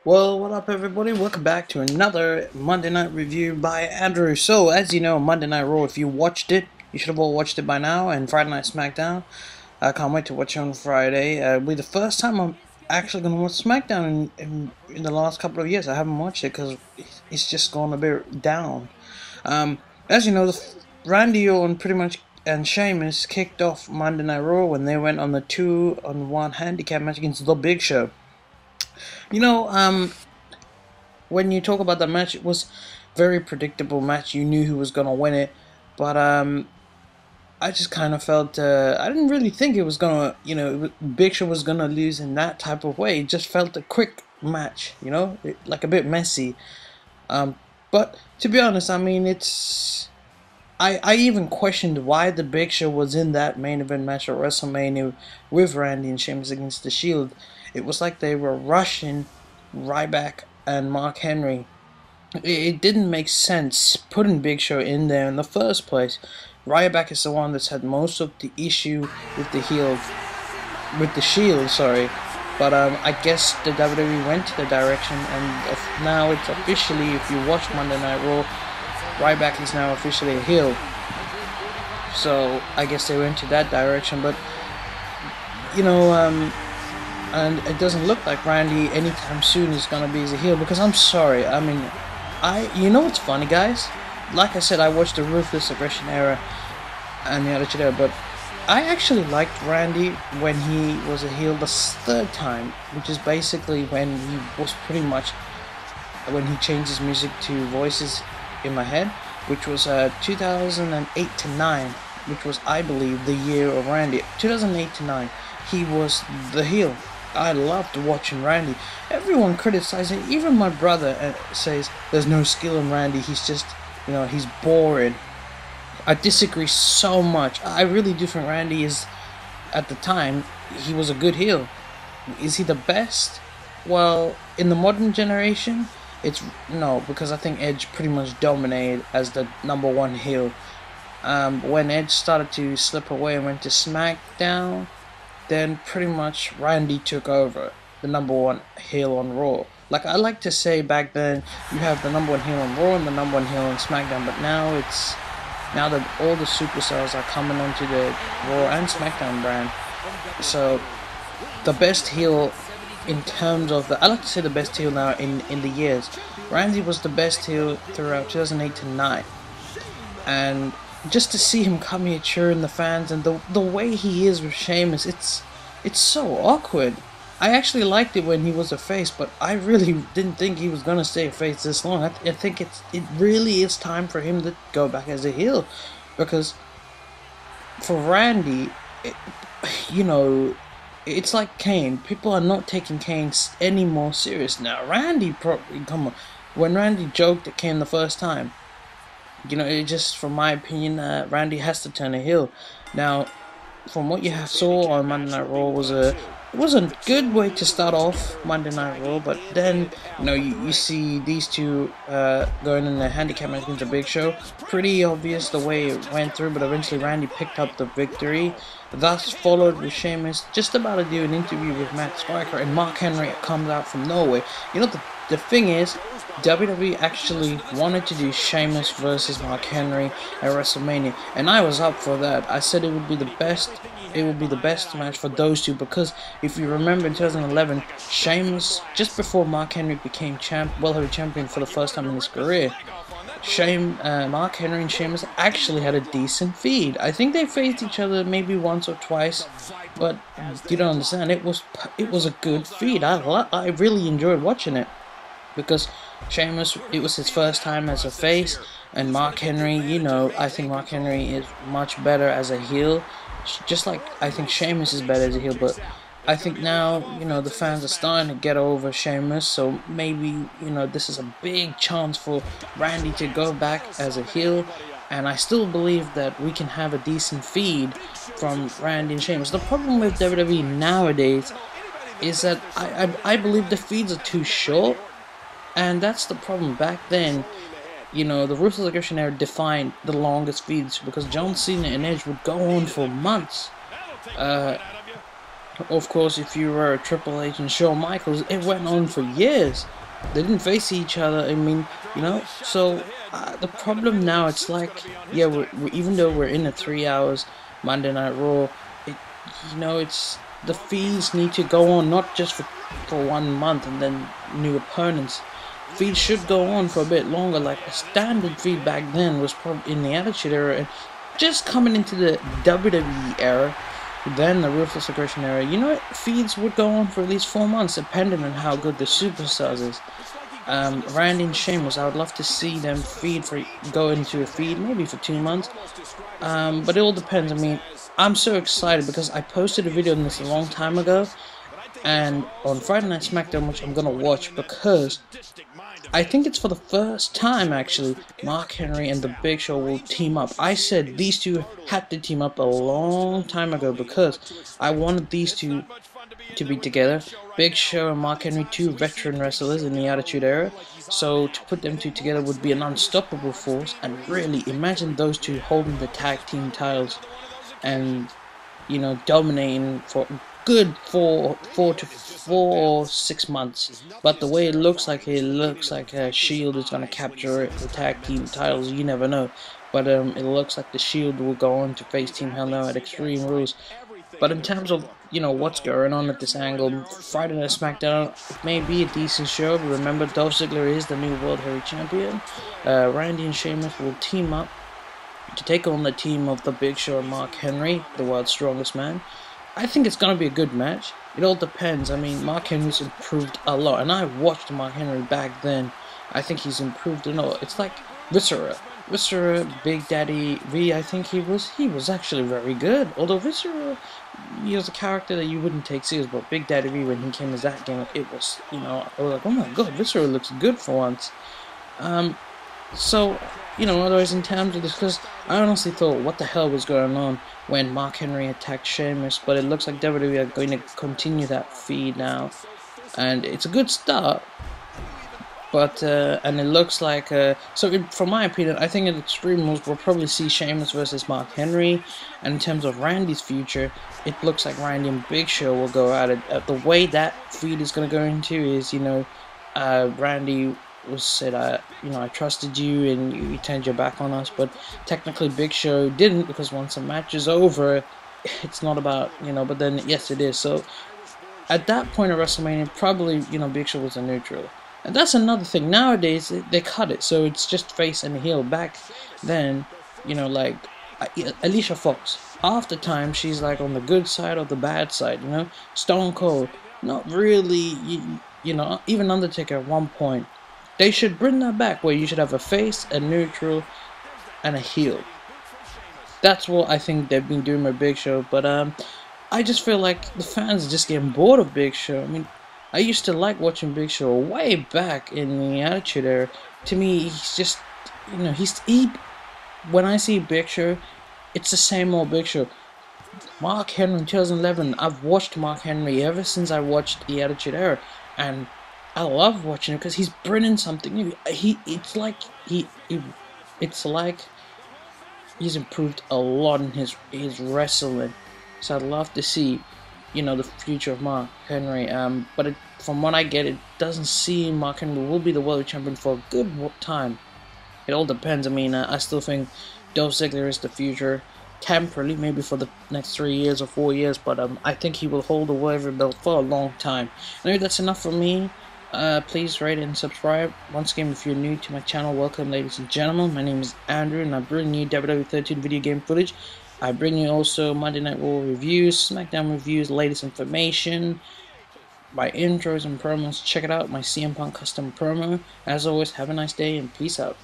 Well, what up, everybody? Welcome back to another Monday Night Review by Andrew. So, as you know, Monday Night Raw, if you watched it, you should have all watched it by now, and Friday Night Smackdown. I can't wait to watch it on Friday. It'll be the first time I'm actually going to watch Smackdown in the last couple of years. I haven't watched it because it's just gone a bit down. As you know, Randy Orton pretty much and Sheamus kicked off Monday Night Raw when they went on the 2-on-1 handicap match against The Big Show. You know, when you talk about that match, it was very predictable match. You knew who was gonna win it, but I just kind of felt I didn't really think it was gonna, Big Show was gonna lose in that type of way. It just felt a quick match, like a bit messy. But to be honest, I mean, I even questioned why the Big Show was in that main event match at WrestleMania with Randy and Sheamus against the Shield. It was like they were rushing Ryback and Mark Henry. It didn't make sense putting Big Show in there in the first place. Ryback is the one that's had most of the issue with the Shield, sorry. But I guess the WWE went to the direction, and now it's officially, if you watch Monday Night Raw, Ryback is now officially a heel. So I guess they went to that direction, but and it doesn't look like Randy anytime soon is gonna be as a heel, because I'm sorry, I mean, you know what's funny, guys? Like I said, I watched the Ruthless Aggression era and the Attitude Era, but I actually liked Randy when he was a heel the third time, which is basically when he was pretty much, when he changed his music to Voices in My Head, which was 2008 to 9, which was, I believe, the year of Randy. 2008 to 9, he was the heel. I loved watching Randy. Everyone criticizing, even my brother says there's no skill in Randy. He's just, he's boring. I disagree so much. I really do think Randy is, at the time, he was a good heel. Is he the best? Well, in the modern generation, it's no, because I think Edge pretty much dominated as the #1 heel. When Edge started to slip away and went to Smackdown, then pretty much Randy took over the #1 heel on Raw. Like I like to say, back then you have the #1 heel on Raw and the #1 heel on SmackDown, but now that all the superstars are coming onto the Raw and SmackDown brand, so the best heel in terms of I like to say the best heel now in the years. Randy was the best heel throughout 2008 to 9, and just to see him come here cheering the fans and the way he is with Sheamus, it's so awkward. I actually liked it when he was a face, but I really didn't think he was gonna stay a face this long. I think it really is time for him to go back as a heel, because for Randy, it's like Kane. People are not taking Kane any more serious now. Randy, come on, when Randy joked at Kane the first time, it just, from my opinion, Randy has to turn a heel. Now, from what you saw on Monday Night Raw, it was a good way to start off Monday Night Raw, but then, you see these two going in the handicap match against the Big Show. Pretty obvious the way it went through, but eventually Randy picked up the victory. Thus followed with Sheamus just about to do an interview with Matt Striker, and Mark Henry comes out from nowhere. The thing is, WWE actually wanted to do Sheamus versus Mark Henry at WrestleMania, and I was up for that. I said it would be the best. It would be the best match for those two, because if you remember in 2011, Sheamus, just before Mark Henry became world heavyweight champion for the first time in his career, Mark Henry and Sheamus actually had a decent feud. I think they faced each other maybe once or twice, but you don't understand. It was a good feud. I really enjoyed watching it, because Sheamus, it was his first time as a face, and Mark Henry, I think Mark Henry is much better as a heel, just like I think Sheamus is better as a heel, but I think now, the fans are starting to get over Sheamus, so maybe, this is a big chance for Randy to go back as a heel, and I still believe that we can have a decent feed from Randy and Sheamus. The problem with WWE nowadays is that I believe the feeds are too short, and that's the problem. Back then, the Ruthless Aggression era defined the longest feeds, because John Cena and Edge would go on for months. Of course, if you were Triple H and Shawn Michaels, it went on for years. They didn't face each other. I mean, you know. So the problem now, it's like, yeah, even though we're in a 3 hours Monday Night Raw, it, it's the feeds need to go on not just for 1 month and then new opponents. Feeds should go on for a bit longer. Like a standard feed back then was probably in the Attitude Era, and just coming into the WWE era. Then the Ruthless Aggression Era, feeds would go on for at least 4 months, depending on how good the superstars is. Randy and Sheamus, I would love to see them go into a feed, maybe for 2 months. But it all depends. I mean, I'm so excited because I posted a video on this a long time ago, and on Friday Night Smackdown, which I'm gonna watch because I think it's for the first time, actually, Mark Henry and The Big Show will team up. I said these two had to team up a long time ago because I wanted these two to be together. Big Show and Mark Henry, two veteran wrestlers in the Attitude Era. So to put them two together would be an unstoppable force. And really, imagine those two holding the tag team titles and, dominating for good 4 or 6 months. But the way it looks like Shield is gonna capture the tag team titles. You never know. But it looks like the Shield will go on to face Team Hell No at Extreme Rules. But in terms of what's going on at this angle, Friday Night Smackdown, it may be a decent show. But remember, Dolph Ziggler is the new World Heavyweight Champion. Randy and Sheamus will team up to take on the team of The Big Show and Mark Henry, the world's strongest man. I think it's going to be a good match. It all depends. I mean, Mark Henry's improved a lot, and I watched Mark Henry back then. I think he's improved a lot. It's like Viscera, Big Daddy V. I think he was actually very good. Although Viscera, he was a character that you wouldn't take serious, but Big Daddy V, when he came as that game, it was, I was like, oh my god, Viscera looks good for once. So, otherwise in terms of this, because I honestly thought, what the hell was going on when Mark Henry attacked Sheamus, but it looks like WWE are going to continue that feed now, and it's a good start, but, and it looks like, from my opinion, I think at Extreme Rules we'll probably see Sheamus versus Mark Henry, and in terms of Randy's future, it looks like Randy and Big Show will go at it. The way that feed is going to go into is, Randy said, I trusted you and you turned your back on us, but technically Big Show didn't, because once the match is over, it's not about, but then yes it is. So at that point of WrestleMania, probably, Big Show was a neutral. And that's another thing. Nowadays, they cut it, so it's just face and heel. Back then, like Alicia Fox, half the time she's like on the good side or the bad side, Stone Cold, not really, even Undertaker at one point. They should bring that back, where you should have a face, a neutral, and a heel. That's what I think they've been doing with Big Show, but I just feel like the fans are just getting bored of Big Show. I mean, I used to like watching Big Show way back in the Attitude Era. To me, he's just, when I see Big Show, it's the same old Big Show. Mark Henry in 2011, I've watched Mark Henry ever since I watched the Attitude Era, and I love watching it because he's bringing something new. It's like he's improved a lot in his wrestling. So I'd love to see, the future of Mark Henry. But from what I get, it doesn't seem Mark Henry will be the world champion for a good time. It all depends. I mean, I still think Dolph Ziggler is the future, temporarily, maybe for the next 3 years or 4 years. But I think he will hold the world heavyweight belt for a long time. Anyway, that's enough for me. Please rate and subscribe. Once again, if you're new to my channel, welcome, ladies and gentlemen. My name is Andrew, and I bring you WWE 13 video game footage. I bring you also Monday Night Raw reviews, Smackdown reviews, latest information, my intros and promos. Check it out, my CM Punk custom promo. As always, have a nice day and peace out.